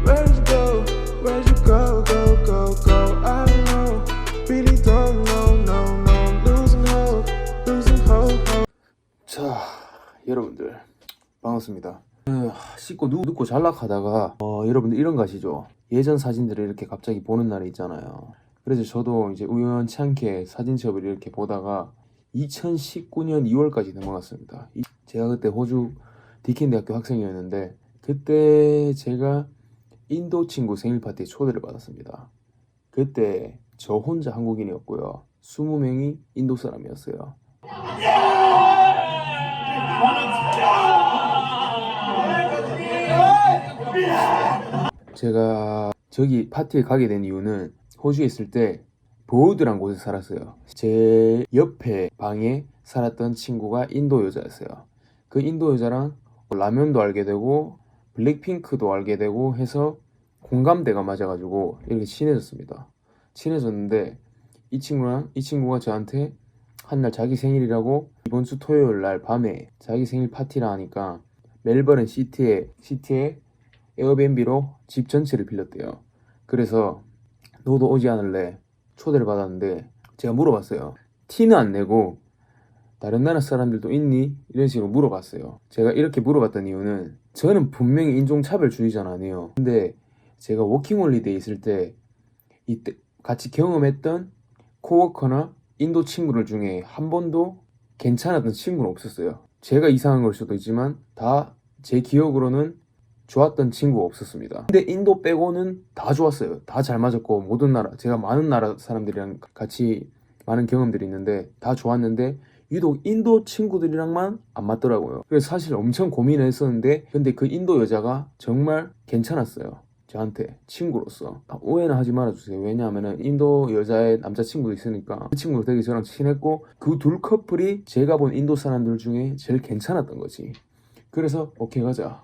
Where'd you go? Where'd you go? Go, go, go. I don't know. Really don't know. No, no. Losing hope. Losing hope. 자, 여러분들 반갑습니다. 씻고 눕고 잘락하다가 여러분들 이런 거 아시죠? 예전 사진들을 이렇게 갑자기 보는 날이 있잖아요. 그래서 저도 이제 우연치 않게 사진첩을 이렇게 보다가 2019년 2월까지 넘어갔습니다. 제가 그때 호주 디켄 대학교 학생이었는데 그때 제가 인도 친구 생일 파티에 초대를 받았습니다. 그때 저 혼자 한국인이었고요. 20명이 인도 사람이었어요. 제가 저기 파티에 가게 된 이유는 호주에 있을 때 보우드란 곳에 살았어요. 제 옆에 방에 살았던 친구가 인도 여자였어요. 그 인도 여자랑 라면도 알게 되고 블랙핑크도 알게 되고 해서 공감대가 맞아가지고 이렇게 친해졌습니다. 친해졌는데 이 친구가 저한테 한날 자기 생일이라고 이번 주 토요일 날 밤에 자기 생일 파티라 하니까 멜버른 시티에 에어비앤비로 집 전체를 빌렸대요. 그래서 너도 오지 않을래? 초대를 받았는데 제가 물어봤어요. 티는 안 내고 다른 나라 사람들도 있니? 이런 식으로 물어봤어요. 제가 이렇게 물어봤던 이유는 저는 분명히 인종차별주의자는 아니에요. 근데 제가 워킹홀리데이 있을 때 이때 같이 경험했던 코워커나 인도 친구들 중에 한 번도 괜찮았던 친구는 없었어요. 제가 이상한 걸 수도 있지만 다 제 기억으로는 좋았던 친구가 없었습니다. 근데 인도 빼고는 다 좋았어요. 다 잘 맞았고 모든 나라, 제가 많은 나라 사람들이랑 같이 많은 경험들이 있는데 다 좋았는데 유독 인도 친구들이랑만 안 맞더라고요. 그래서 사실 엄청 고민을 했었는데 근데 그 인도 여자가 정말 괜찮았어요. 저한테 친구로서. 오해는 하지 말아주세요. 왜냐하면 인도 여자의 남자친구도 있으니까 그 친구도 되게 저랑 친했고 그 둘 커플이 제가 본 인도 사람들 중에 제일 괜찮았던 거지. 그래서 오케이 가자.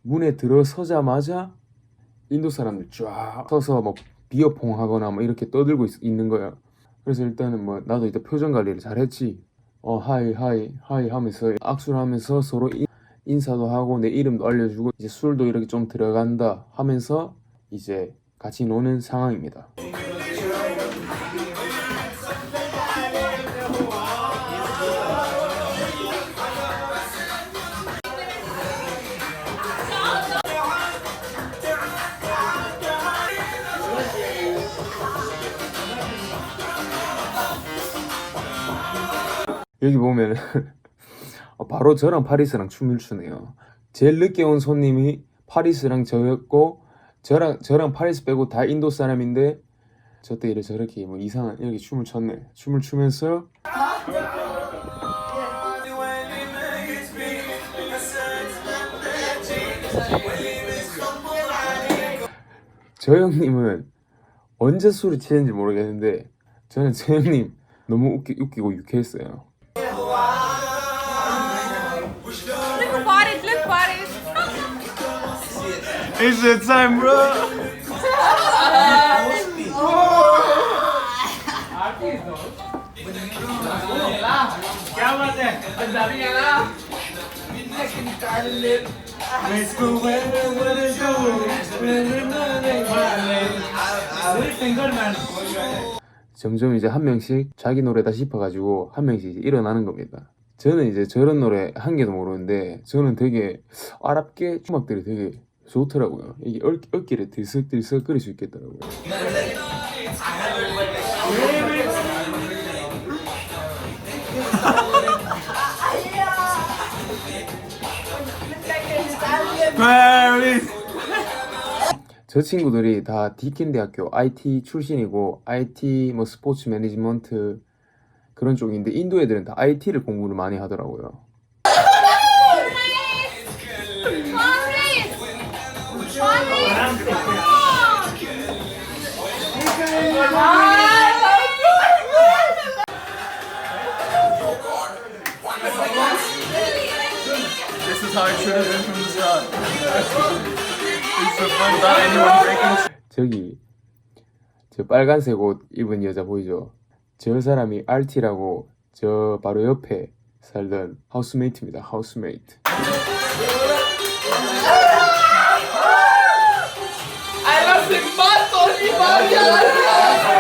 문에 들어서자마자 인도 사람들 쫙 서서 뭐 비어퐁 하거나 뭐 이렇게 떠들고 있는 거야. 그래서 일단은 뭐 나도 이따 표정 관리를 잘했지. 하이 하면서 악수를 하면서 서로 인사도 하고 내 이름도 알려주고 이제 술도 이렇게 좀 들어간다 하면서 이제 같이 노는 상황입니다. 여기 보면 바로 저랑 파리스랑 춤을 추네요. 제일 늦게 온 손님이 파리스랑 저였고 저랑 파리스 빼고 다 인도 사람인데 저 때 저렇게 뭐 이상한 이렇게 춤을 췄네. 춤을 추면서 저 형님은 언제 술을 취했는지 모르겠는데 저는 저 형님 너무 웃기고 유쾌했어요. It's your time, bro. 점점 이제 한 명씩 자기 노래다 싶어가지고 한 명씩 이제 일어나는 겁니다. 저는 이제 저런 노래 한 개도 모르는데 저는 되게 아랍계 음악들이 되게 좋더라고요. 이게 어깨를 들썩들썩 거릴 수 있겠더라고요. 저 친구들이 다 디켄 대학교 IT 출신이고 IT 뭐 스포츠 매니지먼트 그런 쪽인데 인도 애들은 다 IT를 공부를 많이 하더라고요. This is how it should have been from the start. It's so fun without anyone breaking. 저기 저 빨간색 옷 입은 여자 보이죠? 저 사람이 RT라고 저 바로 옆에 살던 하우스메이트입니다. 하우스메이트.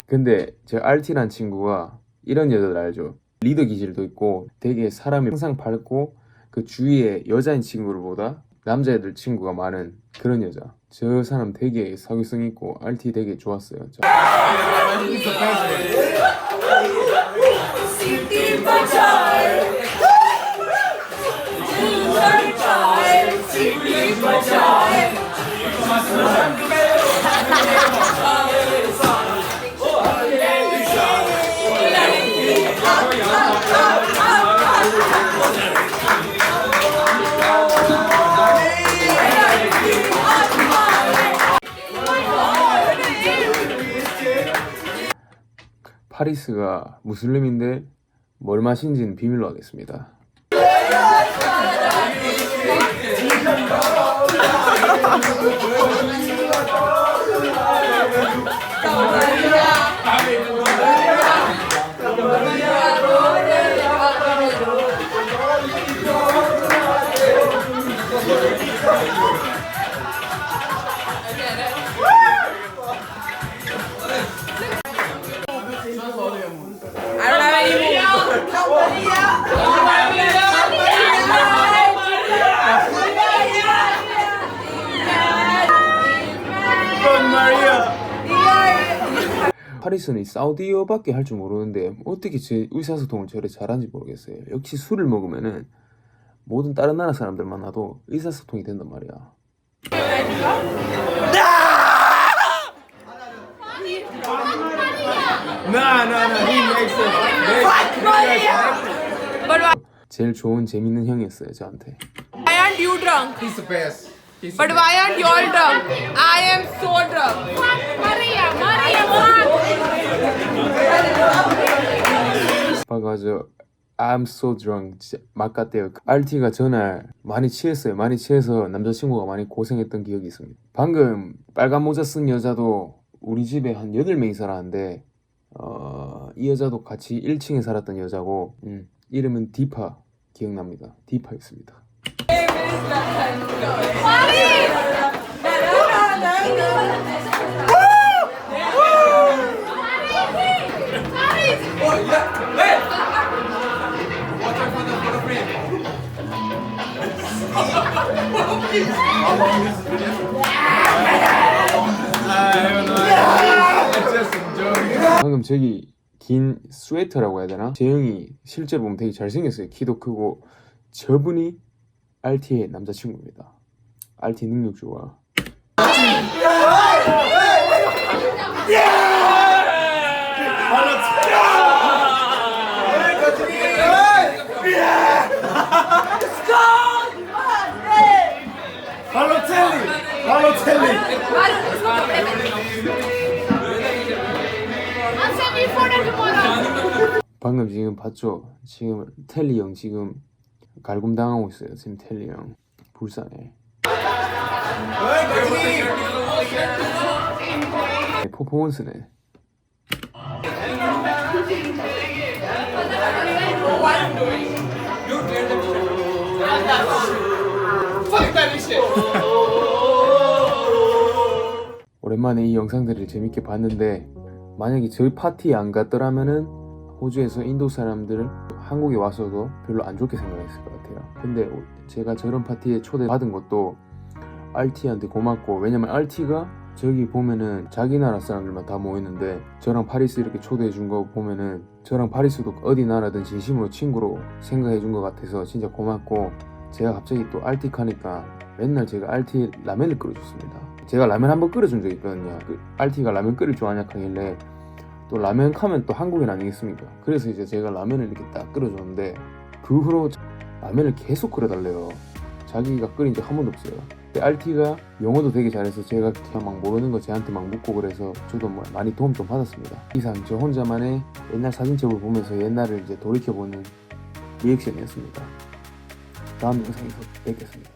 근데 저 RT란 친구가 이런 여자들 알죠? 리더 기질도 있고 되게 사람이 항상 밝고 그 주위에 여자인 친구들보다 남자애들 친구가 많은 그런 여자. 저 사람 되게 사교성 있고 RT 되게 좋았어요. 파리스가 무슬림인데 뭘 마신지는 비밀로 하겠습니다. 파리스는 사우디어밖에 할 줄 모르는데 어떻게 제 의사소통을 저래 잘하는지 모르겠어요. 역시 술을 먹으면은 모든 다른 나라 사람들 만나도 의사소통이 된단 말이야. 제일 좋은 재밌는 형이었어요 저한테. Why aren't you drunk? He's the best. But why aren't you all drunk? I am so drunk. Maria, 방금 저 I'm so drunk 진짜 막 같대요. RT가 전날 많이 취했어요. 많이 취해서 남자친구가 많이 고생했던 기억이 있습니다. 방금 빨간 모자 쓴 여자도 우리 집에 한 8명이 살았는데 이 여자도 같이 1층에 살았던 여자고 이름은 디파 기억납니다. 디파였습니다. 방금 저기 긴 스웨터라고 해야 되나? 재영이 실제로 보면 되게 잘생겼어요. 키도 크고. 저분이 RT의 남자친구입니다. RT 능력 좋아. 방금 지금 봤죠? 지금 텔리 형 지금 갈굼당하고 있어요. 지금 텔리 형 불쌍해. 퍼포먼스네. 오랜만에 이 영상들을 재밌게 봤는데 만약에 저희 파티에 안 갔더라면은 호주에서 인도 사람들 한국에 와서도 별로 안 좋게 생각했을 것 같아요. 근데 제가 저런 파티에 초대받은 것도 RT한테 고맙고, 왜냐면 RT가 저기 보면은 자기 나라 사람들만 다 모였는데 저랑 파리스 이렇게 초대해 준 거 보면은 저랑 파리스도 어디 나라든 진심으로 친구로 생각해 준 것 같아서 진짜 고맙고, 제가 갑자기 또 RT 가니까 맨날 제가 RT 라면을 끓여줬습니다. 제가 라면 한번 끓여준 적이 있거든요. RT가 라면 끓일 줄 아냐 하길래 또 라면 하면 또 한국인 아니겠습니까? 그래서 이제 제가 라면을 이렇게 딱 끓여줬는데 그 후로 라면을 계속 끓여달래요. 자기가 끓인 적 한 번도 없어요. RT가 영어도 되게 잘해서 제가 그냥 막 모르는 거 쟤한테 막 묻고 그래서 저도 뭐 많이 도움 좀 받았습니다. 이상 저 혼자만의 옛날 사진첩을 보면서 옛날을 이제 돌이켜보는 리액션이었습니다. 다음 영상에서 뵙겠습니다.